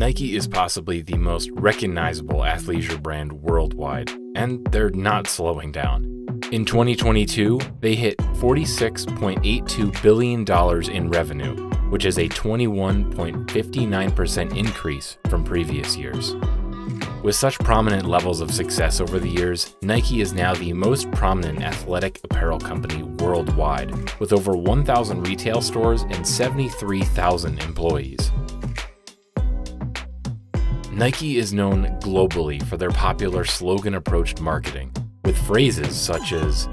Nike is possibly the most recognizable athleisure brand worldwide, and they're not slowing down. In 2022, they hit $46.82 billion in revenue, which is a 21.59% increase from previous years. With such prominent levels of success over the years, Nike is now the most prominent athletic apparel company worldwide, with over 1,000 retail stores and 73,000 employees. Nike is known globally for their popular slogan-approached marketing, with phrases such as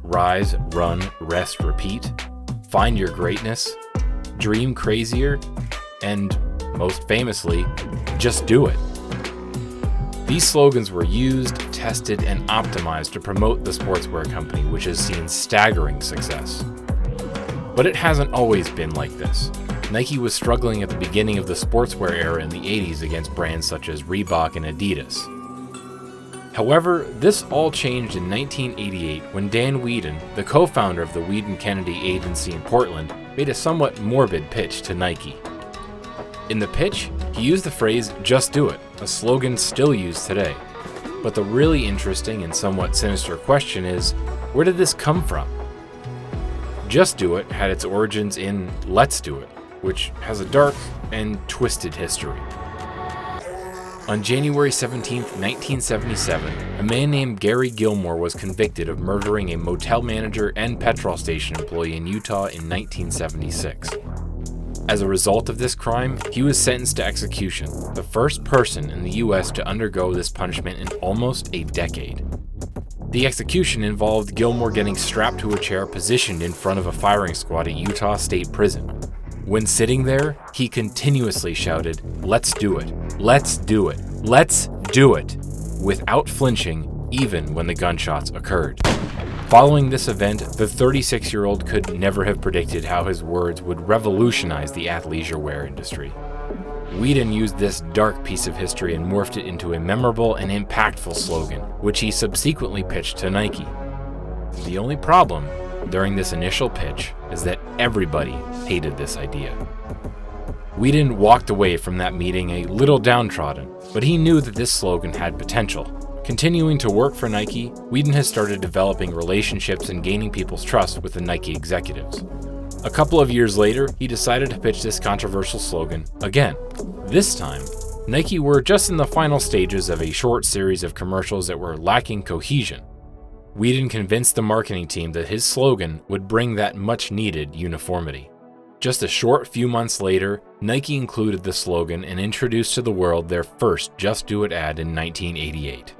rise, run, rest, repeat, find your greatness, dream crazier, and, most famously, just do it. These slogans were used, tested, and optimized to promote the sportswear company, which has seen staggering success. But it hasn't always been like this. Nike was struggling at the beginning of the sportswear era in the 80s against brands such as Reebok and Adidas. However, this all changed in 1988 when Dan Whedon, the co-founder of the Whedon-Kennedy Agency in Portland, made a somewhat morbid pitch to Nike. In the pitch, he used the phrase, "Just do it," a slogan still used today. But the really interesting and somewhat sinister question is, where did this come from? Just Do It had its origins in Let's Do It, which has a dark and twisted history. On January 17, 1977, a man named Gary Gilmore was convicted of murdering a motel manager and petrol station employee in Utah in 1976. As a result of this crime, he was sentenced to execution, the first person in the US to undergo this punishment in almost a decade. The execution involved Gilmore getting strapped to a chair positioned in front of a firing squad at Utah State Prison. When sitting there, he continuously shouted, "Let's do it, let's do it, let's do it," without flinching, even when the gunshots occurred. Following this event, the 36-year-old could never have predicted how his words would revolutionize the athleisure wear industry. Whedon used this dark piece of history and morphed it into a memorable and impactful slogan, which he subsequently pitched to Nike. The only problem during this initial pitch is that everybody hated this idea. Whedon walked away from that meeting a little downtrodden, but he knew that this slogan had potential. Continuing to work for Nike, Whedon has started developing relationships and gaining people's trust with the Nike executives. A couple of years later, he decided to pitch this controversial slogan again. This time, Nike were just in the final stages of a short series of commercials that were lacking cohesion. Whedon convinced the marketing team that his slogan would bring that much-needed uniformity. Just a short few months later, Nike included the slogan and introduced to the world their first Just Do It ad in 1988.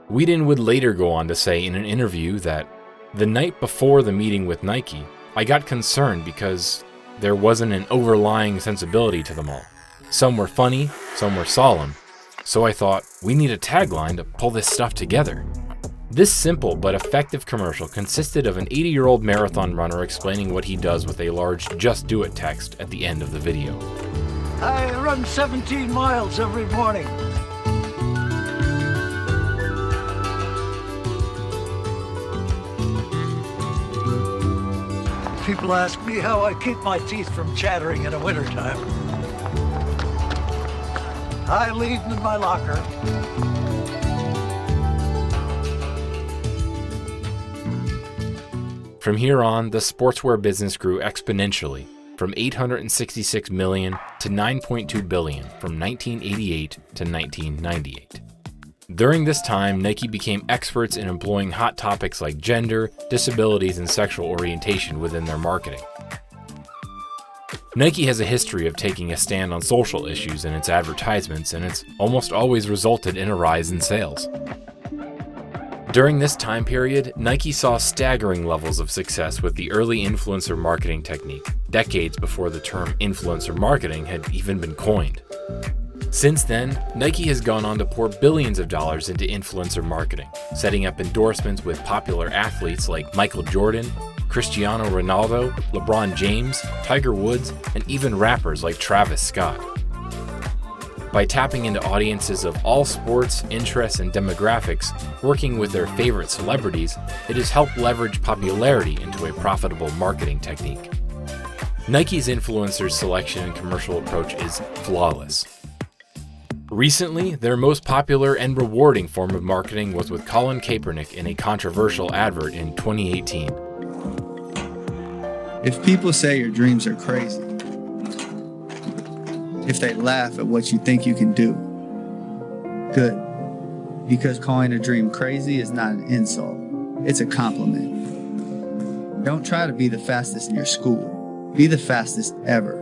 Whedon would later go on to say in an interview that, "The night before the meeting with Nike, I got concerned because there wasn't an overlying sensibility to them all. Some were funny, some were solemn, so I thought, we need a tagline to pull this stuff together." This simple but effective commercial consisted of an 80-year-old marathon runner explaining what he does with a large "Just Do It" text at the end of the video. I run 17 miles every morning. People ask me how I keep my teeth from chattering in the wintertime. I leave them in my locker. From here on, the sportswear business grew exponentially, from $866 million to $9.2 billion from 1988 to 1998. During this time, Nike became experts in employing hot topics like gender, disabilities, and sexual orientation within their marketing. Nike has a history of taking a stand on social issues in its advertisements, and it's almost always resulted in a rise in sales. During this time period, Nike saw staggering levels of success with the early influencer marketing technique, decades before the term influencer marketing had even been coined. Since then, Nike has gone on to pour billions of dollars into influencer marketing, setting up endorsements with popular athletes like Michael Jordan, Cristiano Ronaldo, LeBron James, Tiger Woods, and even rappers like Travis Scott. By tapping into audiences of all sports, interests, and demographics, working with their favorite celebrities, it has helped leverage popularity into a profitable marketing technique. Nike's influencers selection and commercial approach is flawless. Recently, their most popular and rewarding form of marketing was with Colin Kaepernick in a controversial advert in 2018. If people say your dreams are crazy, if they laugh at what you think you can do, good. Because calling a dream crazy is not an insult, it's a compliment. Don't try to be the fastest in your school. Be the fastest ever.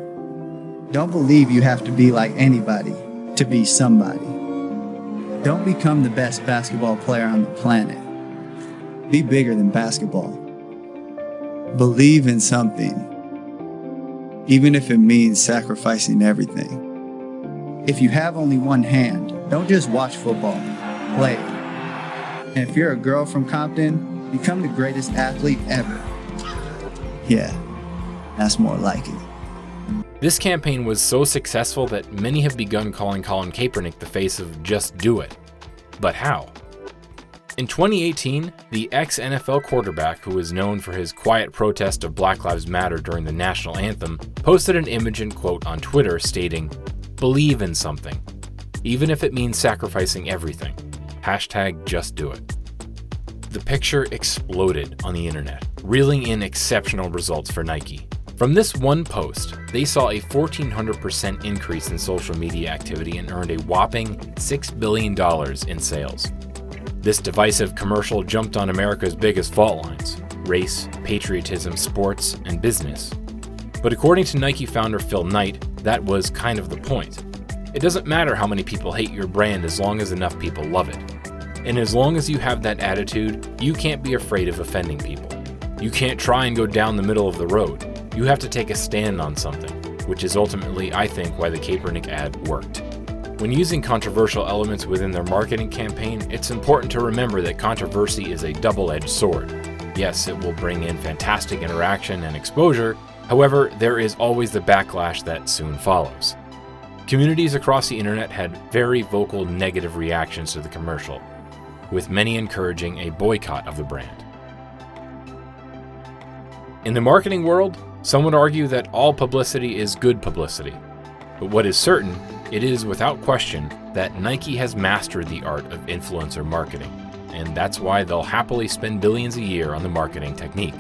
Don't believe you have to be like anybody to be somebody. Don't become the best basketball player on the planet. Be bigger than basketball. Believe in something, even if it means sacrificing everything. If you have only one hand, don't just watch football, play it. And if you're a girl from Compton, become the greatest athlete ever. Yeah, that's more like it. This campaign was so successful that many have begun calling Colin Kaepernick the face of just do it. But how? In 2018, the ex-NFL quarterback, who is known for his quiet protest of Black Lives Matter during the national anthem, posted an image and quote on Twitter stating, "Believe in something, even if it means sacrificing everything. #JustDoIt." The picture exploded on the internet, reeling in exceptional results for Nike. From this one post, they saw a 1,400% increase in social media activity and earned a whopping $6 billion in sales. This divisive commercial jumped on America's biggest fault lines: race, patriotism, sports, and business. But according to Nike founder Phil Knight, that was kind of the point. It doesn't matter how many people hate your brand as long as enough people love it. And as long as you have that attitude, you can't be afraid of offending people. You can't try and go down the middle of the road. You have to take a stand on something, which is ultimately, I think, why the Kaepernick ad worked. When using controversial elements within their marketing campaign, it's important to remember that controversy is a double-edged sword. Yes, it will bring in fantastic interaction and exposure, however, there is always the backlash that soon follows. Communities across the internet had very vocal negative reactions to the commercial, with many encouraging a boycott of the brand. In the marketing world, some would argue that all publicity is good publicity. But what is certain, it is without question that Nike has mastered the art of influencer marketing, and that's why they'll happily spend billions a year on the marketing technique.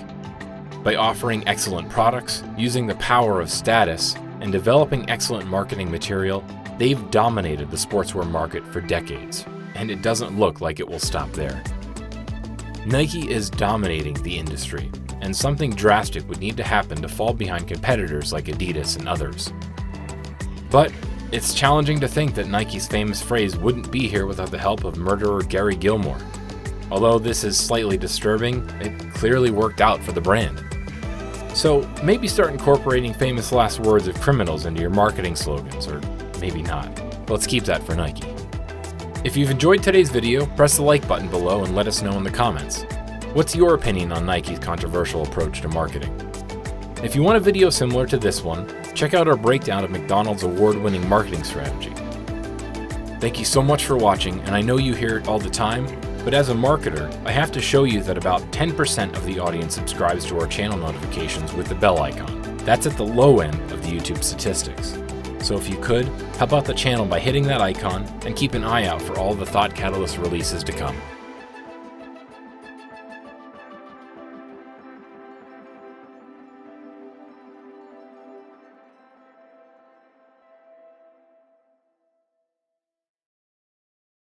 By offering excellent products, using the power of status, and developing excellent marketing material, they've dominated the sportswear market for decades, and it doesn't look like it will stop there. Nike is dominating the industry, and something drastic would need to happen to fall behind competitors like Adidas and others. But it's challenging to think that Nike's famous phrase wouldn't be here without the help of murderer Gary Gilmore. Although this is slightly disturbing, it clearly worked out for the brand. So maybe start incorporating famous last words of criminals into your marketing slogans, or maybe not. Let's keep that for Nike. If you've enjoyed today's video, press the like button below and let us know in the comments. What's your opinion on Nike's controversial approach to marketing? If you want a video similar to this one, check out our breakdown of McDonald's award-winning marketing strategy. Thank you so much for watching, and I know you hear it all the time, but as a marketer, I have to show you that about 10% of the audience subscribes to our channel notifications with the bell icon. That's at the low end of the YouTube statistics. So if you could, help out the channel by hitting that icon and keep an eye out for all the Thought Catalyst releases to come.